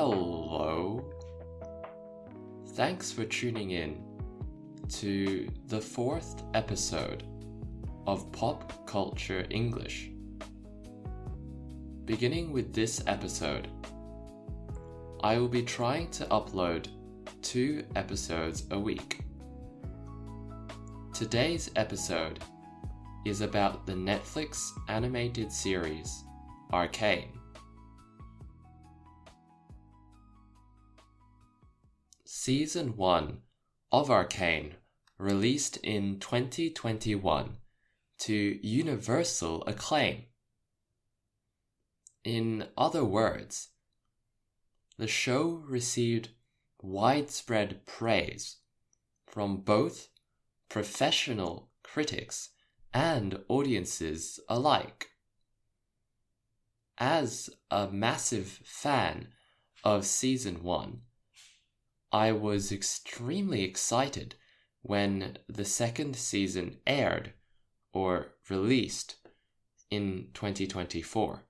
Hello. Thanks for tuning in to the 4th episode of Pop Culture English. Beginning with this episode, I will be trying to upload 2 episodes a week. Today's episode is about the Netflix animated series Arcane. Season 1 of Arcane released in 2021 to universal acclaim. In other words, the show received widespread praise from both professional critics and audiences alike. As a massive fan of Season 1, I was extremely excited when the second season aired or released in 2024.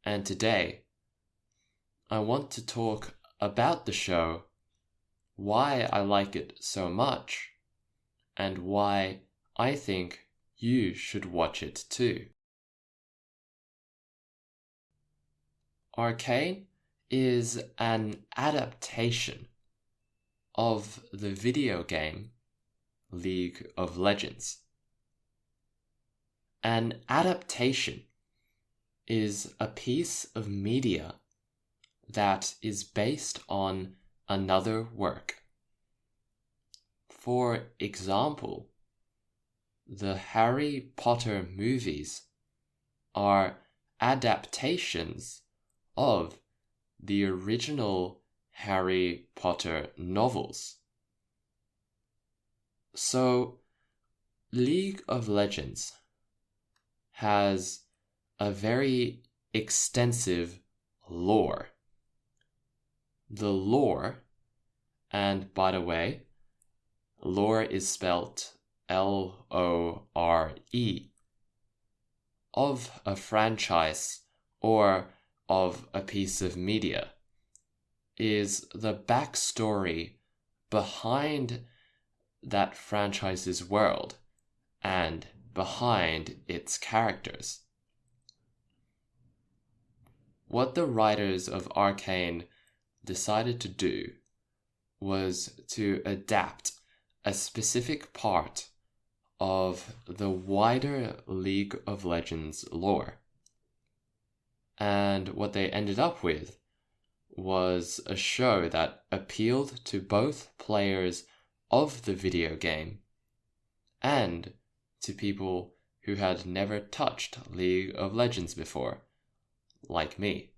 And today, I want to talk about the show, why I like it so much, and why I think you should watch it too. Arcane is an adaptation of the video game League of Legends. An adaptation is a piece of media that is based on another work. For example, the Harry Potter movies are adaptations of the original Harry Potter novels. So, League of Legends has a very extensive lore. The lore, and by the way, lore is spelt L-O-R-E, of a franchise or of a piece of media, is the backstory behind that franchise's world and behind its characters. What the writers of Arcane decided to do was to adapt a specific part of the wider League of Legends lore. And what they ended up with was a show that appealed to both players of the video game and to people who had never touched League of Legends before, like me.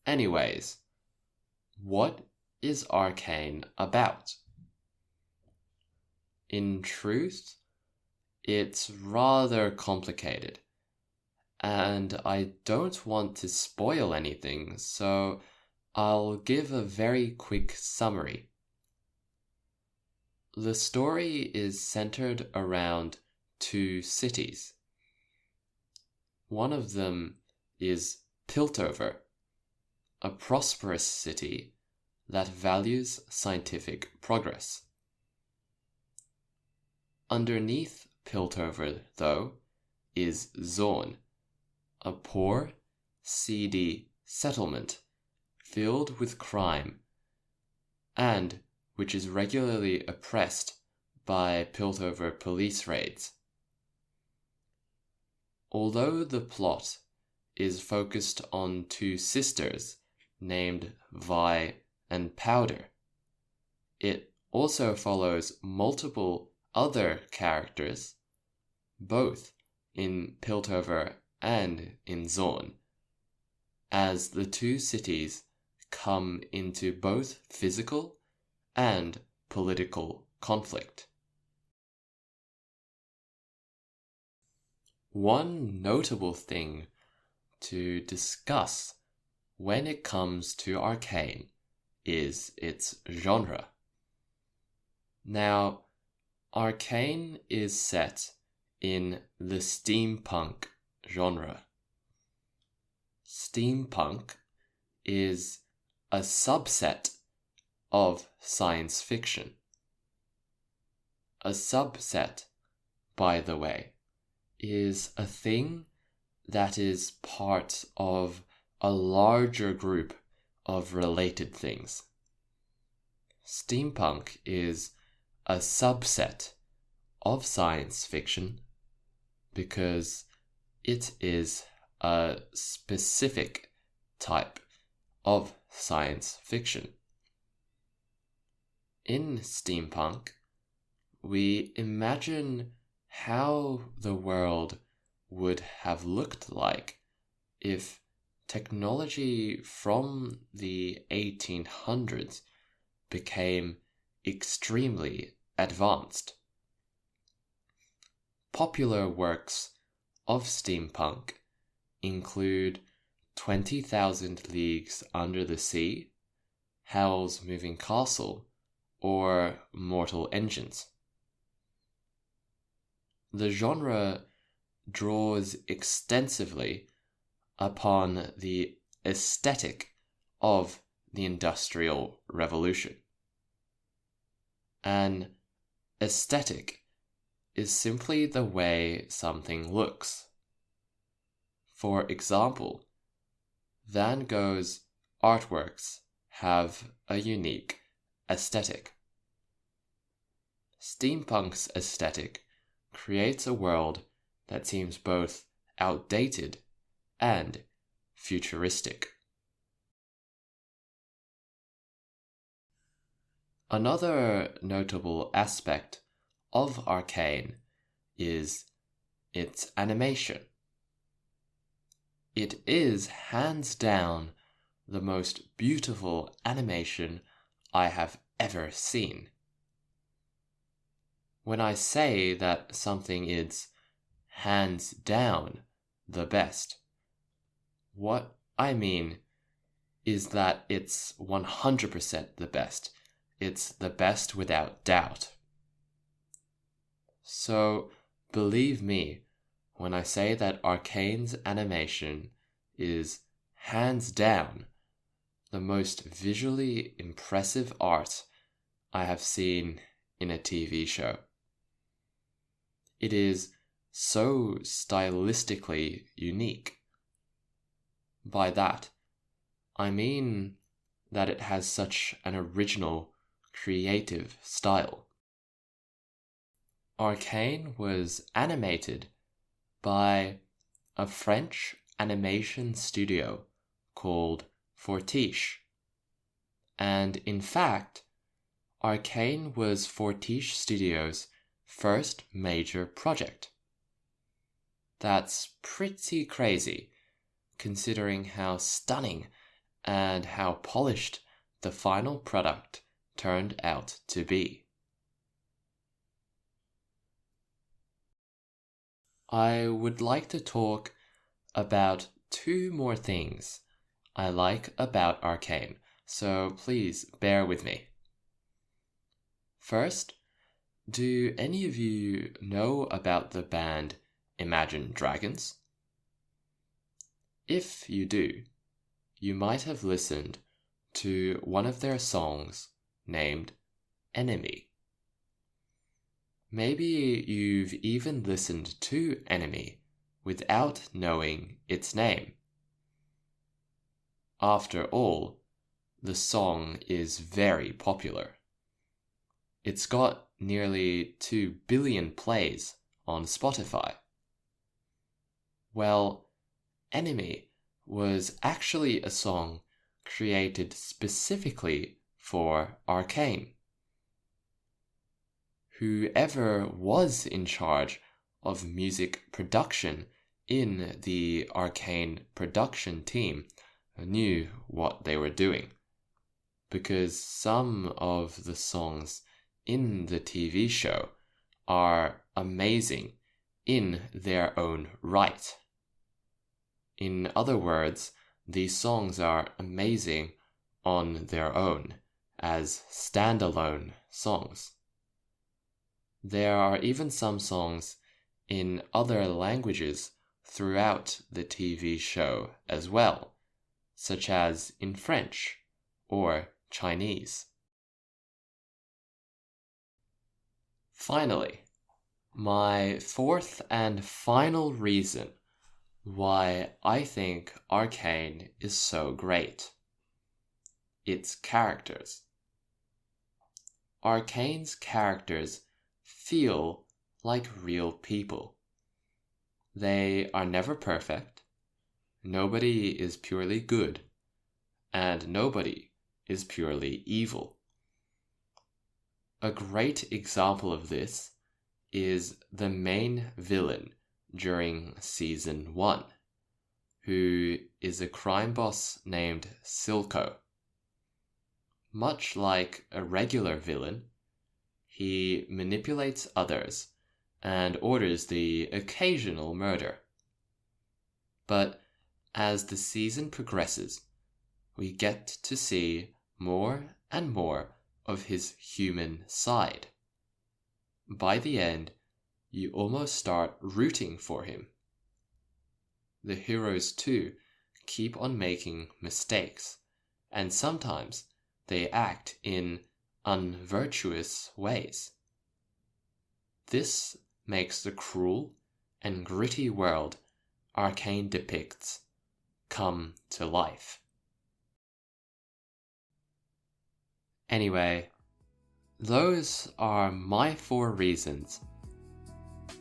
Anyways, what is Arcane about? In truth, it's rather complicated, and I don't want to spoil anything, so I'll give a very quick summary. The story is centered around 2 cities. One of them is Piltover, a prosperous city that values scientific progress. Underneath Piltover, though, is Zorn, a poor, seedy settlement filled with crime, and which is regularly oppressed by Piltover police raids. Although the plot is focused on 2 sisters named Vi and Powder, it also follows multiple other characters, both in Piltover and in Zorn, as the 2 cities come into both physical and political conflict. One notable thing to discuss when it comes to Arcane is its genre. Now, Arcane is set in the steampunk genre. steampunk is a subset of science fiction. A subset, by the way, is a thing that is part of a larger group of related things. Steampunk is a subset of science fiction because it is a specific type of science fiction. In steampunk, we imagine how the world would have looked like if technology from the 1800s became extremely advanced. Popular works of steampunk include 20,000 Leagues Under the Sea, Howl's Moving Castle, or Mortal Engines. The genre draws extensively upon the aesthetic of the Industrial Revolution. An aesthetic is simply the way something looks. For example, Van Gogh's artworks have a unique aesthetic. Steampunk's aesthetic creates a world that seems both outdated and futuristic. Another notable aspect of Arcane is its animation. It is hands down the most beautiful animation I have ever seen. When I say that something is hands down the best, what I mean is that it's 100% the best. It's the best without doubt. So believe me when I say that Arcane's animation is hands down the most visually impressive art I have seen in a TV show. It is so stylistically unique. By that, I mean that it has such an original, creative style. Arcane was animated by a French animation studio called Fortiche. And in fact, Arcane was Fortiche Studios' first major project. That's pretty crazy, considering how stunning and how polished the final product turned out to be. I would like to talk about two more things I like about Arcane, so please bear with me. First, do any of you know about the band Imagine Dragons? If you do, you might have listened to one of their songs named Enemy. Maybe you've even listened to Enemy without knowing its name. After all, the song is very popular. It's got nearly 2 billion plays on Spotify. Well, Enemy was actually a song created specifically for Arcane. Whoever was in charge of music production in the Arcane production team knew what they were doing, because some of the songs in the TV show are amazing in their own right. In other words, these songs are amazing on their own as standalone songs. There are even some songs in other languages throughout the TV show as well, such as in French or Chinese. Finally, my fourth and final reason why I think Arcane is so great. Its characters. Arcane's characters feel like real people. They are never perfect, nobody is purely good, and nobody is purely evil. A great example of this is the main villain during Season 1, who is a crime boss named Silco. Much like a regular villain, he manipulates others and orders the occasional murder. But as the season progresses, we get to see more and more of his human side. By the end, you almost start rooting for him. The heroes too keep on making mistakes, and sometimes they act in unvirtuous ways. This makes the cruel and gritty world Arcane depicts come to life. Anyway, those are my 4 reasons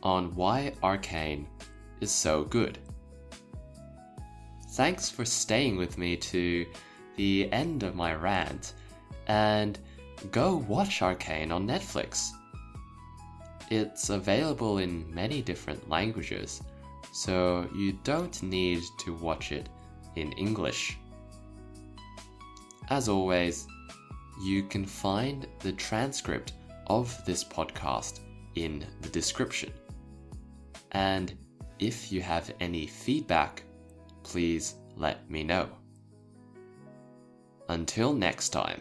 on why Arcane is so good. Thanks for staying with me to the end of my rant, and go watch Arcane on Netflix. It's available in many different languages, so you don't need to watch it in English. As always, you can find the transcript of this podcast in the description. And if you have any feedback, please let me know. Until next time.